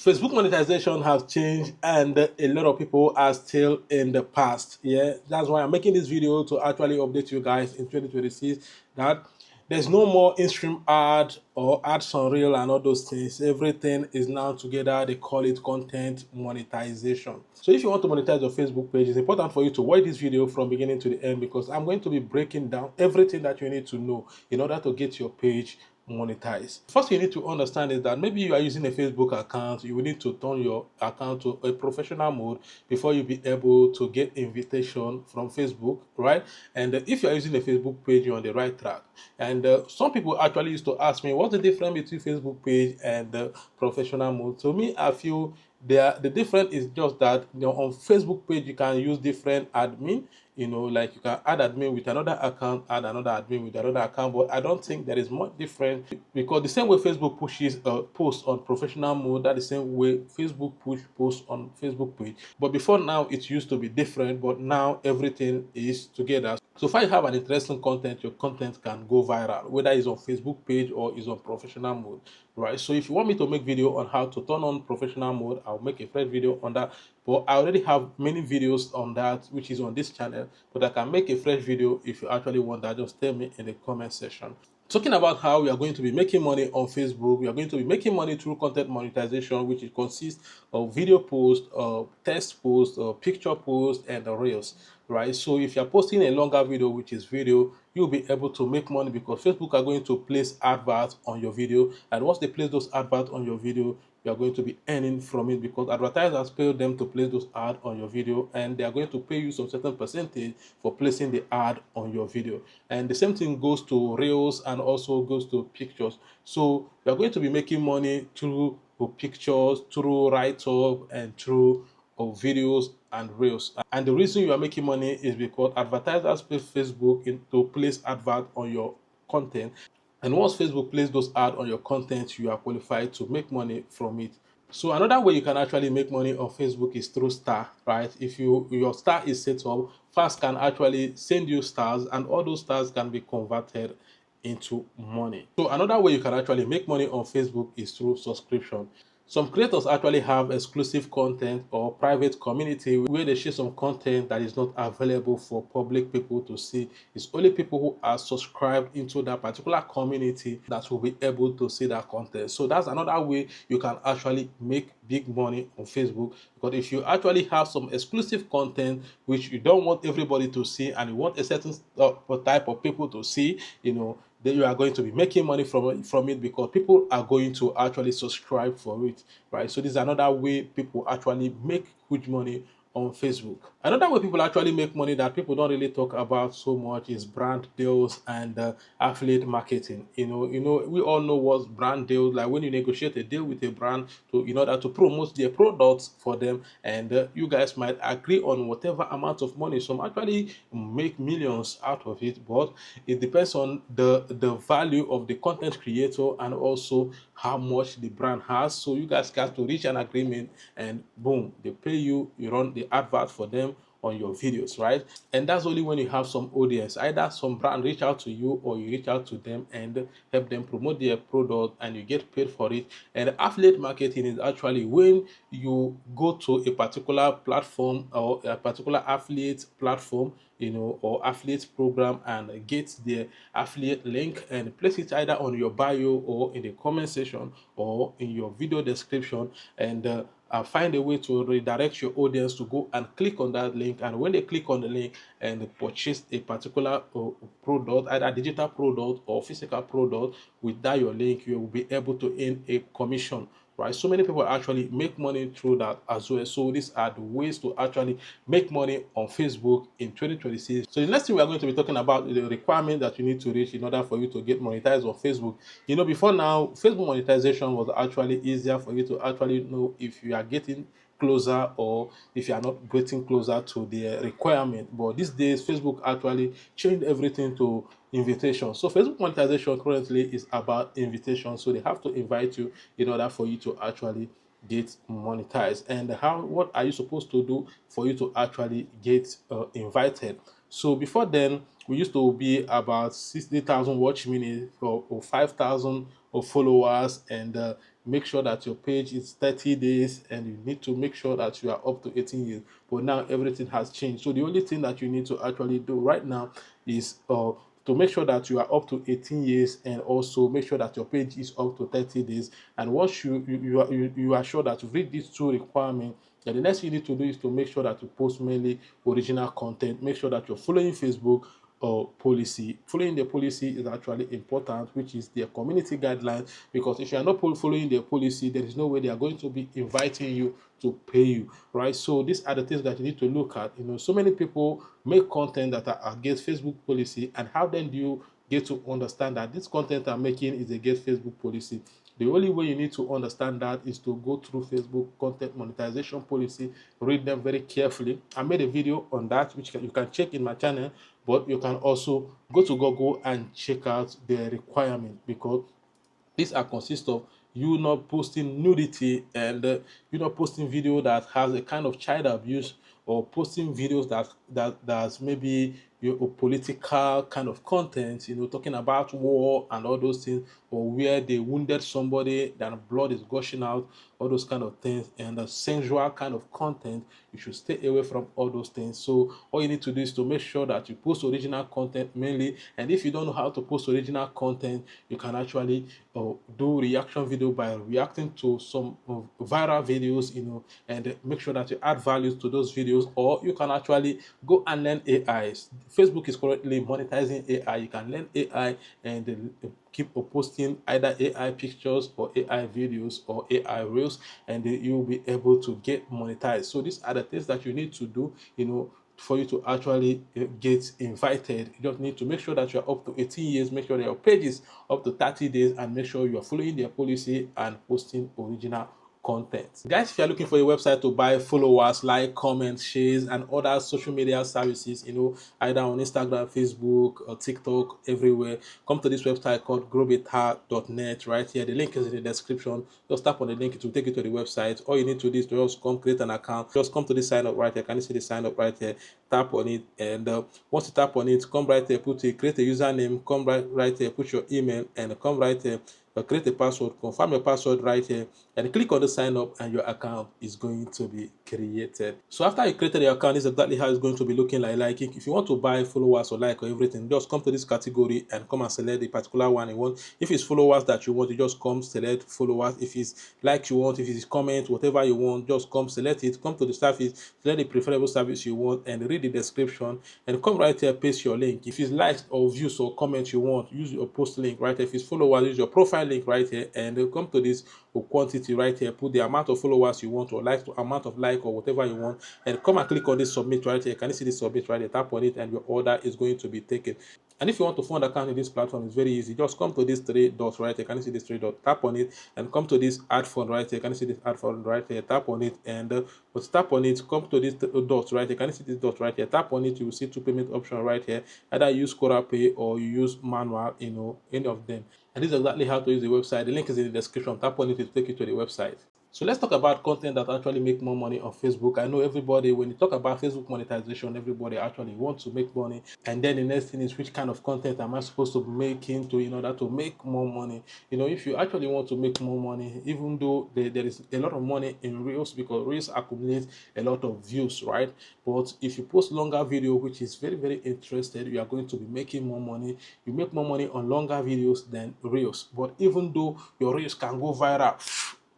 Facebook monetization has changed and a lot of people are still in the past. Yeah, that's why I'm making this video, to actually update you guys in 2026 that there's no more in-stream ad or ads on reel and all those things. Everything is now together. They call it content monetization. So if you want to monetize your Facebook page, it's important for you to watch this video from beginning to the end, because I'm going to be breaking down everything that you need to know in order to get your page monetize. First, you need to understand is that maybe you are using a Facebook account. You will need to turn your account to a professional mode before you be able to get invitation from Facebook, right? And if you are using a Facebook page, you're on the right track. And some people actually used to ask me, what's the difference between Facebook page and professional mode? To me, I feel the difference is just that, on Facebook page you can use different admin, like you can add admin with another account, add another admin with another account. But I don't think there is much difference, because the same way Facebook pushes posts on professional mode, that the same way Facebook push posts on Facebook page. But before now it used to be different, but now everything is together. So if I have an interesting content, your content can go viral, whether it's on Facebook page or is on professional mode, right? So if you want me to make video on how to turn on professional mode, I'll make a fresh video on that. But I already have many videos on that, which is on this channel, but I can make a fresh video if you actually want that. Just tell me in the comment section. Talking about how we are going to be making money on Facebook, we are going to be making money through content monetization, which consists of video posts, text posts, picture posts, and reels, right? So if you're posting a longer video, which is video, you'll be able to make money, because Facebook are going to place adverts on your video, and once they place those adverts on your video, you are going to be earning from it, because advertisers pay them to place those ads on your video, and they are going to pay you some certain percentage for placing the ad on your video. And the same thing goes to reels and also goes to pictures. So you are going to be making money through pictures, through write-up, and through videos and reels. And the reason you are making money is because advertisers pay Facebook to place advert on your content, and once Facebook places those ads on your content, you are qualified to make money from it. So another way you can actually make money on Facebook is through star, right? If your star is set up, fans can actually send you stars, and all those stars can be converted into money. So another way you can actually make money on Facebook is through subscription. Some creators actually have exclusive content or private community where they share some content that is not available for public people to see. It's only people who are subscribed into that particular community that will be able to see that content. So that's another way you can actually make big money on Facebook, because if you actually have some exclusive content which you don't want everybody to see, and you want a certain type of people to see, then you are going to be making money from it, because people are going to actually subscribe for it, right? So this is another way people actually make huge money on Facebook. Another way people actually make money that people don't really talk about so much is brand deals and affiliate marketing. We all know what's brand deals, like when you negotiate a deal with a brand in order to promote their products for them, and you guys might agree on whatever amount of money. Some actually make millions out of it, but it depends on the value of the content creator and also how much the brand has. So you guys got to reach an agreement, and boom, they pay you. You run the advert for them on your videos, right? And that's only when you have some audience. Either some brand reach out to you, or you reach out to them and help them promote their product, and you get paid for it. And affiliate marketing is actually when you go to a particular platform or a particular affiliate platform, or affiliate program, and get the affiliate link and place it either on your bio or in the comment section or in your video description, and find a way to redirect your audience to go and click on that link. And when they click on the link and purchase a particular product, either digital product or physical product, with that your link, you will be able to earn a commission, right? So many people actually make money through that as well. So these are the ways to actually make money on Facebook in 2026. So the next thing we are going to be talking about is the requirement that you need to reach in order for you to get monetized on Facebook. Before now, Facebook monetization was actually easier for you to actually know if you are getting closer or if you are not getting closer to the requirement. But these days, Facebook actually changed everything to invitation. So Facebook monetization currently is about invitation. So they have to invite you in order for you to actually get monetized. And what are you supposed to do for you to actually get invited? So before then, we used to be about 60,000 watch minutes or 5,000 of followers, and make sure that your page is 30 days, and you need to make sure that you are up to 18 years. But now everything has changed. So the only thing that you need to actually do right now is to make sure that you are up to 18 years, and also make sure that your page is up to 30 days. And once you are sure that you've read these two requirements, then the next thing you need to do is to make sure that you post mainly original content. Make sure that you're following Facebook or policy. Following the policy is actually important, which is their community guidelines, because if you are not following their policy, there is no way they are going to be inviting you to pay you, right? So these are the things that you need to look at. So many people make content that are against Facebook policy, and how then do you get to understand that this content I'm making is against Facebook policy? The only way you need to understand that is to go through Facebook content monetization policy, read them very carefully. I made a video on that, which you can check in my channel, but you can also go to Google and check out the requirement, because these are consist of you not posting nudity, and you not posting video that has a kind of child abuse, or posting videos that's maybe your political kind of content, talking about war and all those things, or where they wounded somebody, then blood is gushing out, all those kind of things, and the sensual kind of content. You should stay away from all those things. So all you need to do is to make sure that you post original content mainly. And if you don't know how to post original content, you can actually do reaction video by reacting to some viral videos, and make sure that you add values to those videos. Or you can actually go and learn AI. Facebook is currently monetizing AI. You can learn AI and keep posting either AI pictures or AI videos or AI reels, and you'll be able to get monetized. So these are the things that you need to do, for you to actually get invited. You just need to make sure that you're up to 18 years, make sure that your page is up to 30 days, and make sure you're following their policy and posting original content. Guys, if you're looking for a website to buy followers, like, comments, shares, and other social media services, either on Instagram, Facebook, or TikTok, everywhere, come to this website called growbetter.net. Right here, the link is in the description. Just tap on the link, it will take you to the website. All you need to do is to just come create an account. Just come to the sign up right here. Can you see the sign up right here? Tap on it, and once you tap on it, come right here, create a username, come right here, put your email, and come right here, create a password, confirm your password right here, and click on the sign up, and your account is going to be created. So after you created your account, this is exactly how it's going to be looking like. If you want to buy followers or like or everything, just come to this category and come and select the particular one you want. If it's followers that you want, you just come select followers. If it's likes you want, if it's comment, whatever you want, just come select it. Come to the service, select the preferable service you want, and read the description, and come right here, paste your link. If it's likes or views or comments you want, use your post link right here. If it's followers, use your profile link right here, and come to this quantity right here, put the amount of followers you want, or likes, amount of like, or whatever you want, and come and click on this submit right here. Can you see this submit right here? Tap on it, and your order is going to be taken. And if you want to fund account in this platform, it's very easy. Just come to these three dots right here. Can you see this three dots? Tap on it, and come to this add fund right here. Can you see this add fund right here? Tap on it, and tap on it, come to this dots right here. Can you see this dot right here? Tap on it, you will see two payment options right here. Either use Cora Pay or you use manual, any of them. And this is exactly how to use the website. The link is in the description. Tap on it to take you to the website. So let's talk about content that actually make more money on Facebook. I know everybody, when you talk about Facebook monetization, everybody actually wants to make money. And then the next thing is, which kind of content am I supposed to be making in order to make more money? If you actually want to make more money, even though there is a lot of money in Reels, because Reels accumulate a lot of views, right? But if you post longer video, which is very, very interested, you are going to be making more money. You make more money on longer videos than Reels. But even though your Reels can go viral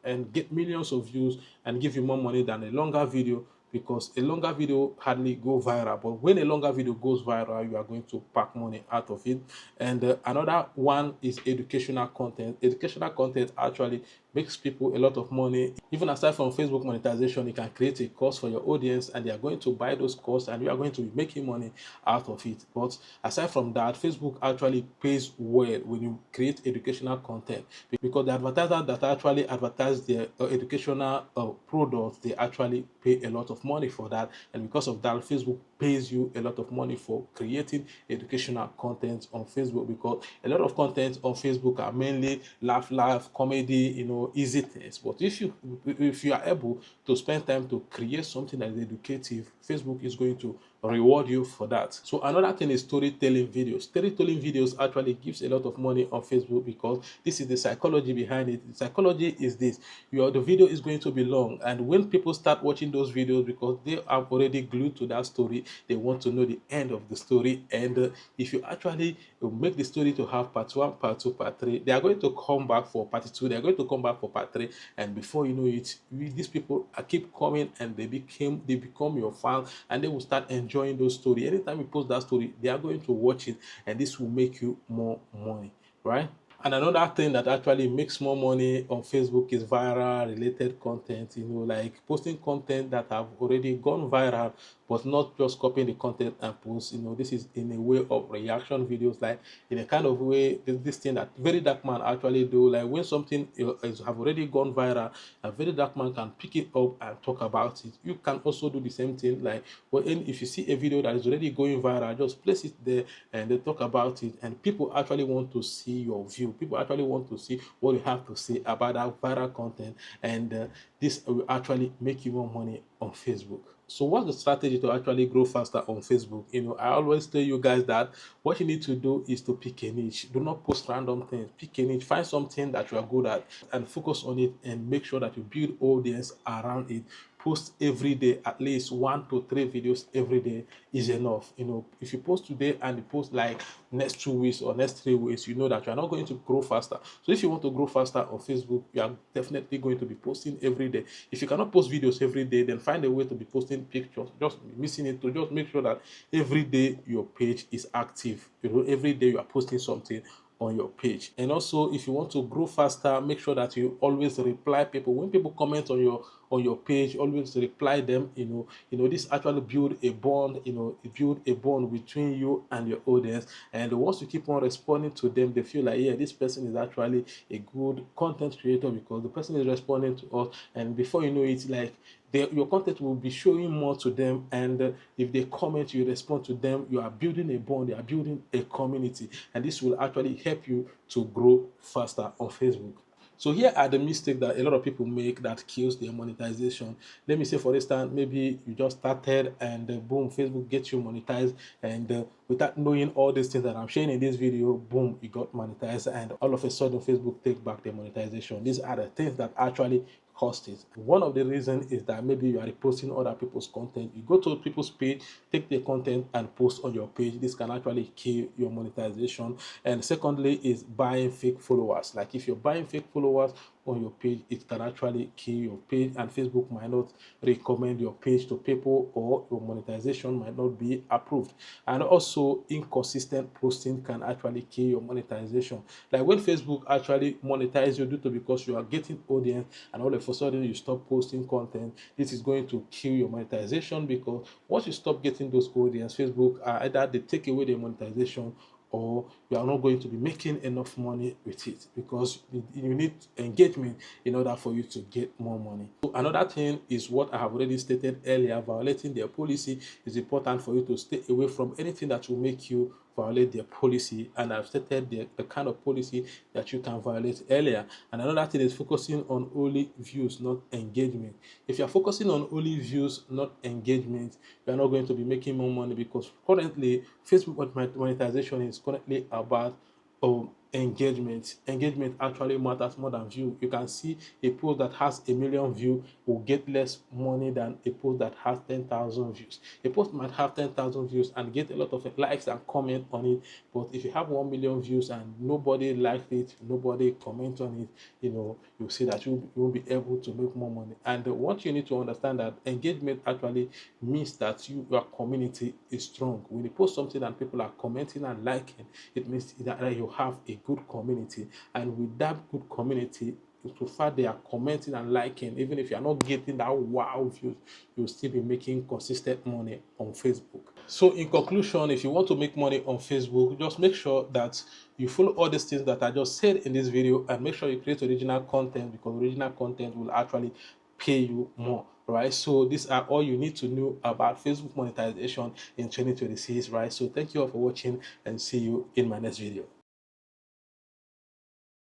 and get millions of views and give you more money than a longer video, because a longer video hardly go viral. But when a longer video goes viral, you are going to pack money out of it. And another one is educational content. Educational content actually makes people a lot of money. Even aside from Facebook monetization, you can create a course for your audience, and they are going to buy those courses, and you are going to be making money out of it. But aside from that, Facebook actually pays well when you create educational content, because the advertisers that actually advertise their educational products, they actually pay a lot of money for that. And because of that, Facebook pays you a lot of money for creating educational content on Facebook, because a lot of content on Facebook are mainly laugh comedy, easy things. But if you are able to spend time to create something that is educative, Facebook is going to reward you for that. So another thing is storytelling videos. Storytelling videos actually gives a lot of money on Facebook, because this is the psychology behind it. The psychology is this: the video is going to be long, and when people start watching those videos, because they are already glued to that story, they want to know the end of the story. And if you actually make the story to have part 1, part 2, part 3, they are going to come back for part 2, they are going to come back for part 3, and before you know it, these people keep coming, and they become your fan, and they will start enjoying those stories. Anytime you post that story, they are going to watch it, and this will make you more money, right? And another thing that actually makes more money on Facebook is viral related content, like posting content that have already gone viral, but not just copying the content and post. This is in a way of reaction videos, like in a kind of way, this thing that Very Dark Man actually do. Like when something have already gone viral, a Very Dark Man can pick it up and talk about it. You can also do the same thing. Like if you see a video that is already going viral, just place it there and they talk about it, and people actually want to see your view. People actually want to see what you have to say about that viral content, and this will actually make you more money on Facebook. So what's the strategy to actually grow faster on Facebook? I always tell you guys that what you need to do is to pick a niche. Do not post random things. Pick a niche. Find something that you are good at and focus on it, and make sure that you build audience around it. Post every day, at least 1 to 3 videos every day is enough. If you post today and you post like next 2 weeks or next 3 weeks, you know that you are not going to grow faster. So if you want to grow faster on Facebook, you are definitely going to be posting every day. If you cannot post videos every day, then find a way to be posting pictures. Just missing it, to just make sure that every day your page is active. Every day you are posting something on your page. And also, if you want to grow faster, make sure that you always reply people. When people comment on your page, always reply them. This actually build a bond. It build a bond between you and your audience. And once you keep on responding to them, they feel like, yeah, this person is actually a good content creator, because the person is responding to us. And before you know it, like your content will be showing more to them, and if they comment, you respond to them. You are building a bond, you are building a community, and this will actually help you to grow faster on Facebook. So here are the mistakes that a lot of people make that kills their monetization. Let me say, for instance, maybe you just started, and boom, Facebook gets you monetized, and without knowing all these things that I'm sharing in this video, boom, you got monetized, and all of a sudden Facebook take back the monetization. These are the things that actually cost it. One of the reasons is that maybe you are reposting other people's content. You go to people's page, take their content and post on your page. This can actually kill your monetization. And secondly is buying fake followers. Like if you're buying fake followers on your page, it can actually kill your page, and Facebook might not recommend your page to people, or your monetization might not be approved. And also, inconsistent posting can actually kill your monetization. Like when Facebook actually monetize you due to because you are getting audience, and all of a sudden you stop posting content, this is going to kill your monetization, because once you stop getting those audience, Facebook either they take away the monetization, or you are not going to be making enough money with it, because you need engagement in order for you to get more money. So another thing is what I have already stated earlier: violating their policy. Is important for you to stay away from anything that will make you violate their policy, and I've stated the kind of policy that you can violate earlier. And another thing is focusing on only views, not engagement. If you're focusing on only views, not engagement, you're not going to be making more money, because currently Facebook monetization is currently about engagement actually matters more than view. You can see a post that has 1 million views will get less money than a post that has 10,000 views. A post might have 10,000 views and get a lot of likes and comment on it, but if you have 1 million views and nobody liked it, nobody comment on it, you'll see that you won't be able to make more money. And what you need to understand, that engagement actually means that your community is strong. When you post something and people are commenting and liking, it means that you have a good community. And with that good community, so far they are commenting and liking, even if you are not getting that wow views, you'll still be making consistent money on Facebook. So in conclusion, if you want to make money on Facebook, just make sure that you follow all these things that I just said in this video, and make sure you create original content, because original content will actually pay you more, right? So these are all you need to know about Facebook monetization in 2026, right? So thank you all for watching, and see you in my next video.